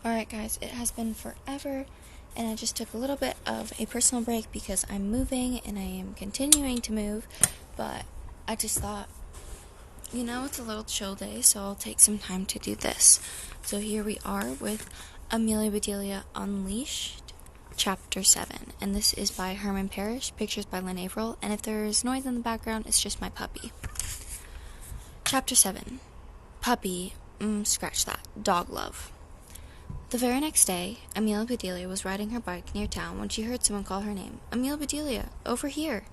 Alright guys, it has been forever, and I just took a little bit of a personal break because I'm moving and I am continuing to move, but I just thought, it's a little chill day, so I'll take some time to do this. So here we are with Amelia Bedelia Unleashed, Chapter 7, and this is by Herman Parish, pictures by Lynn, and if there's noise in the background, it's just my puppy. Chapter 7, Puppy, scratch that, Dog Love. The very next day, Amelia Bedelia was riding her bike near town when she heard someone call her name. Amelia Bedelia, over here!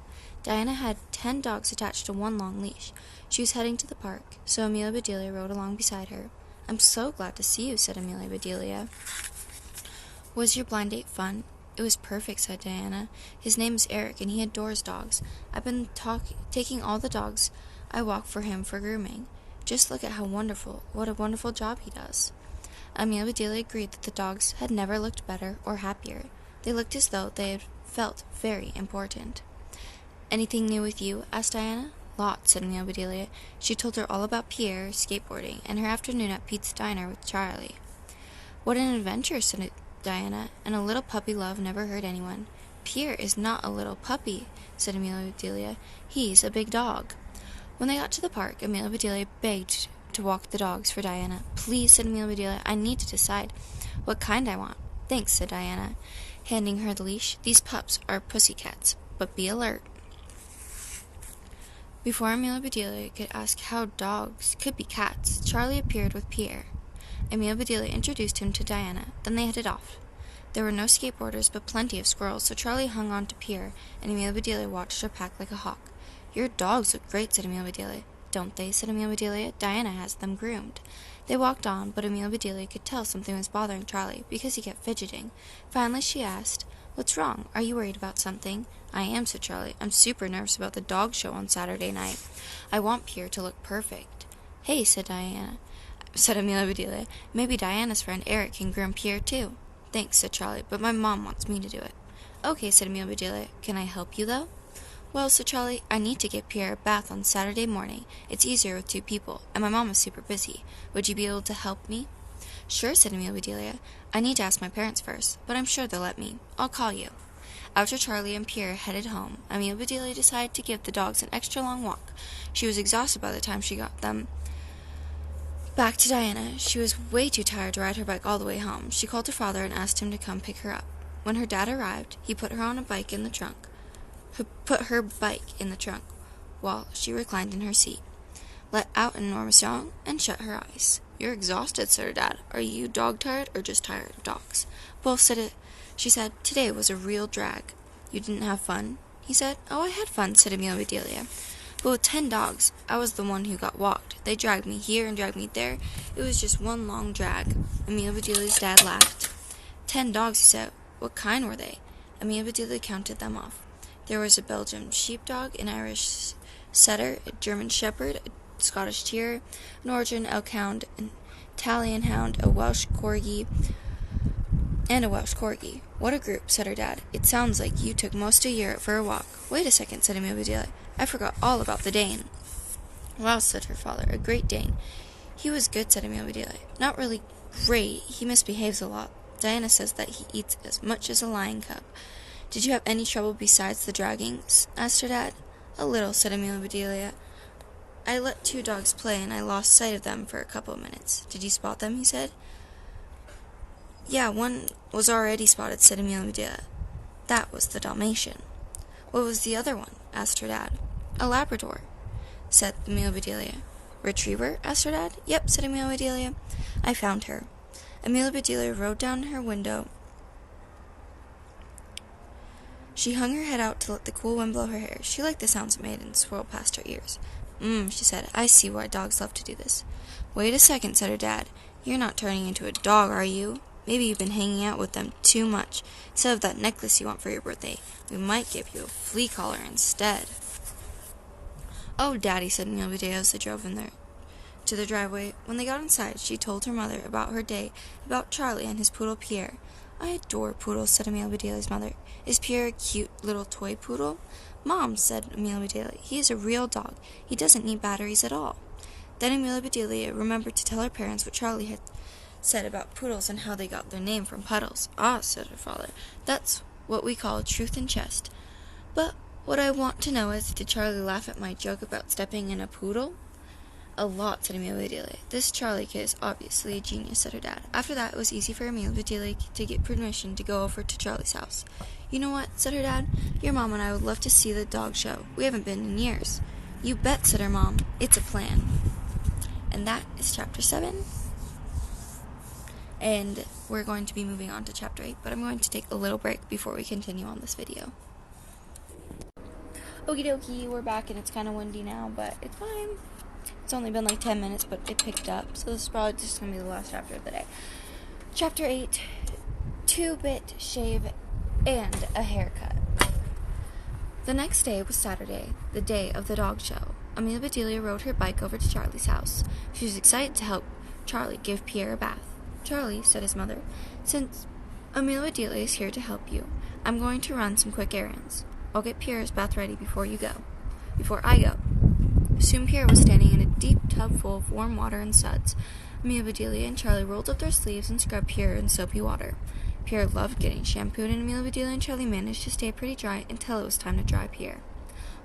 Diana had 10 dogs attached to one long leash. She was heading to the park, so Amelia Bedelia rode along beside her. I'm so glad to see you, said Amelia Bedelia. Was your blind date fun? It was perfect, said Diana. His name is Eric, and he adores dogs. I've been taking all the dogs I walk for him for grooming. Just look at what a wonderful job he does. Amelia Bedelia agreed that the dogs had never looked better or happier. They looked as though they had felt very important. Anything new with you? Asked Diana. Lots, said Amelia Bedelia. She told her all about Pierre skateboarding and her afternoon at Pete's Diner with Charlie. What an adventure, said Diana, and a little puppy love never hurt anyone. Pierre is not a little puppy, said Amelia Bedelia. He's a big dog. When they got to the park, Amelia Bedelia begged to walk the dogs for Diana. Please, said Amelia Bedelia, I need to decide what kind I want. Thanks, said Diana, handing her the leash. These pups are pussycats, but be alert. Before Amelia Bedelia could ask how dogs could be cats, Charlie appeared with Pierre. Amelia Bedelia introduced him to Diana, then they headed off. There were no skateboarders, but plenty of squirrels, so Charlie hung on to Pierre, and Amelia Bedelia watched her pack like a hawk. Your dogs look great, said Amelia Bedelia. Don't they, said Amelia Bedelia. Diana has them groomed. They walked on, but Amelia Bedelia could tell something was bothering Charlie, because he kept fidgeting. Finally she asked, What's wrong? Are you worried about something? I am, said Charlie. I'm super nervous about the dog show on Saturday night. I want Pierre to look perfect. Hey, said Amelia Bedelia. Maybe Diana's friend Eric can groom Pierre too. Thanks, said Charlie, but my mom wants me to do it. Okay, said Amelia Bedelia. Can I help you, though? Well, said Charlie, I need to get Pierre a bath on Saturday morning. It's easier with 2 people, and my mom is super busy. Would you be able to help me? Sure, said Amelia Bedelia. I need to ask my parents first, but I'm sure they'll let me. I'll call you. After Charlie and Pierre headed home, Amelia Bedelia decided to give the dogs an extra long walk. She was exhausted by the time she got them back to Diana. She was way too tired to ride her bike all the way home. She called her father and asked him to come pick her up. When her dad arrived, he put her bike in the trunk while she reclined in her seat, let out an enormous yawn, and shut her eyes. You're exhausted, said her dad. Are you dog-tired or just tired of dogs? Both said it. She said, Today was a real drag. You didn't have fun? He said. Oh, I had fun, said Amelia Bedelia. But with 10 dogs, I was the one who got walked. They dragged me here and dragged me there. It was just one long drag. Amelia Bedelia's dad laughed. 10 dogs, he said. What kind were they? Amelia Bedelia counted them off. There was a Belgian sheepdog, an Irish setter, a German shepherd, a Scottish terrier, an Norwegian elk hound, an Italian hound, a Welsh corgi, and a Welsh corgi. What a group, said her dad. It sounds like you took most of Europe for a walk. Wait a second, said Amelia Bedelia. I forgot all about the Dane. Wow, said her father, a Great Dane. He was good, said Amelia Bedelia. Not really great. He misbehaves a lot. Diana says that he eats as much as a lion cub. Did you have any trouble besides the draggings? Asked her dad. A little, said Amelia Bedelia. I let 2 dogs play, and I lost sight of them for a couple of minutes. Did you spot them? He said. Yeah, one was already spotted, said Amelia Bedelia. That was the Dalmatian. What was the other one? Asked her dad. A Labrador, said Amelia Bedelia. Retriever? Asked her dad. Yep, said Amelia Bedelia. I found her. Amelia Bedelia rolled down her window. She hung her head out to let the cool wind blow her hair. She liked the sounds it made and swirled past her ears. She said, I see why dogs love to do this. Wait a second, said her dad. You're not turning into a dog, are you? Maybe you've been hanging out with them too much. Instead of that necklace you want for your birthday, we might give you a flea collar instead. Oh, Daddy, said Amelia Bedelia as they drove to the driveway. When they got inside, she told her mother about her day, about Charlie and his poodle Pierre. I adore poodles, said Amelia Bedelia's mother. Is Pierre a cute little toy poodle? Mom, said Amelia Bedelia, he is a real dog. He doesn't need batteries at all. Then Amelia Bedelia remembered to tell her parents what Charlie had said about poodles and how they got their name from puddles. Ah, said her father, that's what we call truth in chest. But what I want to know is, did Charlie laugh at my joke about stepping in a poodle? A lot, said Amelia Bedelia. This Charlie kid is obviously a genius, said her dad. After that, it was easy for Amelia Bedelia to get permission to go over to Charlie's house. You know what, said her dad, your mom and I would love to see the dog show. We haven't been in years. You bet, said her mom. It's a plan. And that is chapter 7. And we're going to be moving on to chapter 8, but I'm going to take a little break before we continue on this video. Okie dokie, we're back, and it's kind of windy now, but it's fine. It's only been like 10 minutes, but it picked up, so this is probably just going to be the last chapter of the day. Chapter 8, 2-bit shave and a haircut. The next day was Saturday, the day of the dog show. Amelia Bedelia rode her bike over to Charlie's house. She was excited to help Charlie give Pierre a bath. Charlie, said his mother, since Amelia Bedelia is here to help you, I'm going to run some quick errands. I'll get Pierre's bath ready before I go. Soon Pierre was standing in a deep tub full of warm water and suds. Amelia Bedelia and Charlie rolled up their sleeves and scrubbed Pierre in soapy water. Pierre loved getting shampooed, and Amelia Bedelia and Charlie managed to stay pretty dry until it was time to dry Pierre.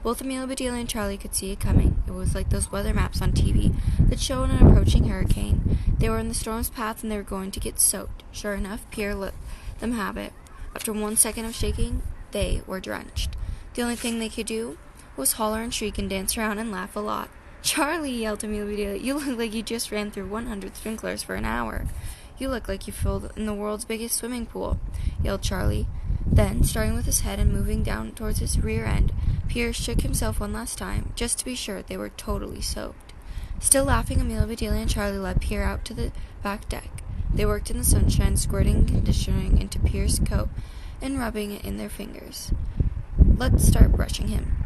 Both Amelia Bedelia and Charlie could see it coming. It was like those weather maps on TV that show an approaching hurricane. They were in the storm's path, and they were going to get soaked. Sure enough, Pierre let them have it. After 1 second of shaking, they were drenched. The only thing they could do was holler and shriek and dance around and laugh a lot. Charlie, yelled Amelia Bedelia, you look like you just ran through 100 sprinklers for an hour. You look like you filled in the world's biggest swimming pool, yelled Charlie. Then, starting with his head and moving down towards his rear end, Pierre shook himself one last time, just to be sure they were totally soaked. Still laughing, Amelia Bedelia and Charlie led Pierre out to the back deck. They worked in the sunshine, squirting conditioning into Pierre's coat and rubbing it in their fingers. Let's start brushing him,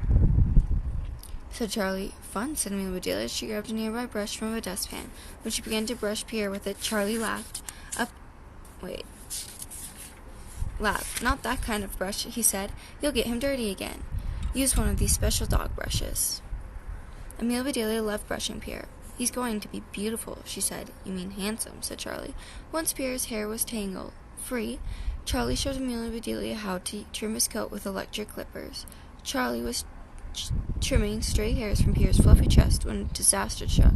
said Charlie. Fun, said Amelia Bedelia. She grabbed a nearby brush from a dustpan. When she began to brush Pierre with it, Charlie laughed. Laugh. Not that kind of brush, he said. You'll get him dirty again. Use one of these special dog brushes. Amelia Bedelia loved brushing Pierre. He's going to be beautiful, she said. You mean handsome, said Charlie. Once Pierre's hair was tangled free, Charlie showed Amelia Bedelia how to trim his coat with electric clippers. Charlie was trimming stray hairs from Pierre's fluffy chest when a disaster struck.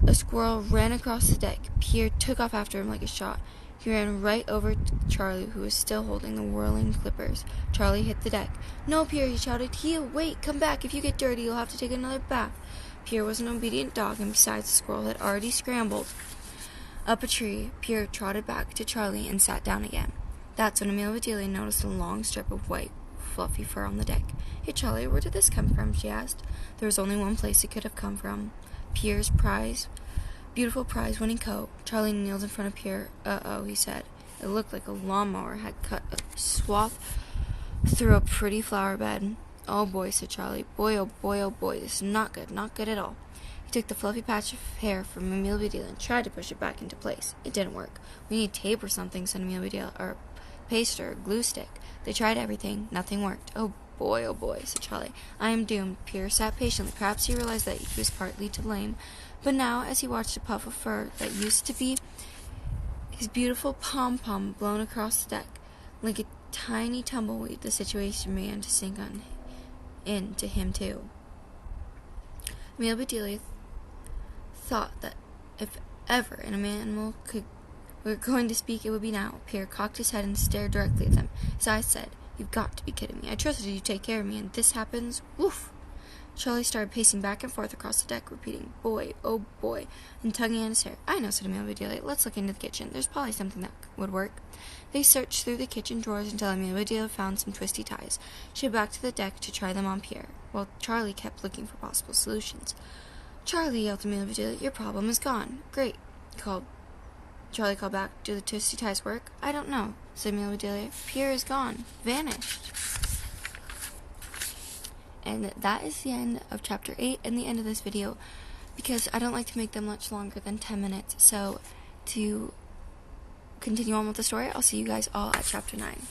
A squirrel ran across the deck. Pierre took off after him like a shot. He ran right over to Charlie, who was still holding the whirling clippers. Charlie hit the deck. No, Pierre, he shouted. Wait, come back. If you get dirty, you'll have to take another bath. Pierre was an obedient dog, and besides, the squirrel had already scrambled up a tree. Pierre trotted back to Charlie and sat down again. That's when Amelia Bedelia noticed a long strip of white, fluffy fur on the deck. Hey, Charlie, where did this come from? She asked. There was only one place it could have come from. Pierre's beautiful prize-winning coat. Charlie kneeled in front of Pierre. Uh-oh, he said. It looked like a lawnmower had cut a swath through a pretty flower bed. Oh, boy, said Charlie. Boy, oh, boy, oh, boy, this is not good at all. He took the fluffy patch of hair from Amelia Bedelia and tried to push it back into place. It didn't work. We need tape or something, said Amelia Bedelia, or paste or a glue stick. They tried everything. Nothing worked. Oh, boy, said Charlie. I am doomed. Pierre sat patiently. Perhaps he realized that he was partly to blame. But now, as he watched a puff of fur that used to be his beautiful pom-pom blown across the deck, like a tiny tumbleweed, the situation began to sink into him, too. Amelia Bedelia thought that if ever an animal were going to speak, it would be now. Pierre cocked his head and stared directly at them. His eyes said, You've got to be kidding me. I trusted you to take care of me, and this happens? Woof! Charlie started pacing back and forth across the deck, repeating, boy, oh boy, and tugging at his hair. I know, said Amelia Bedelia. Let's look into the kitchen. There's probably something that would work. They searched through the kitchen drawers until Amelia Bedelia found some twisty ties. She went back to the deck to try them on Pierre, while Charlie kept looking for possible solutions. Charlie, yelled Amelia Bedelia, your problem is gone. Great, Charlie called back. Do the twisty ties work? I don't know, said Amelia Bedelia. Pierre is gone. Vanished. And that is the end of chapter 8 and the end of this video, because I don't like to make them much longer than 10 minutes. So to continue on with the story, I'll see you guys all at chapter 9.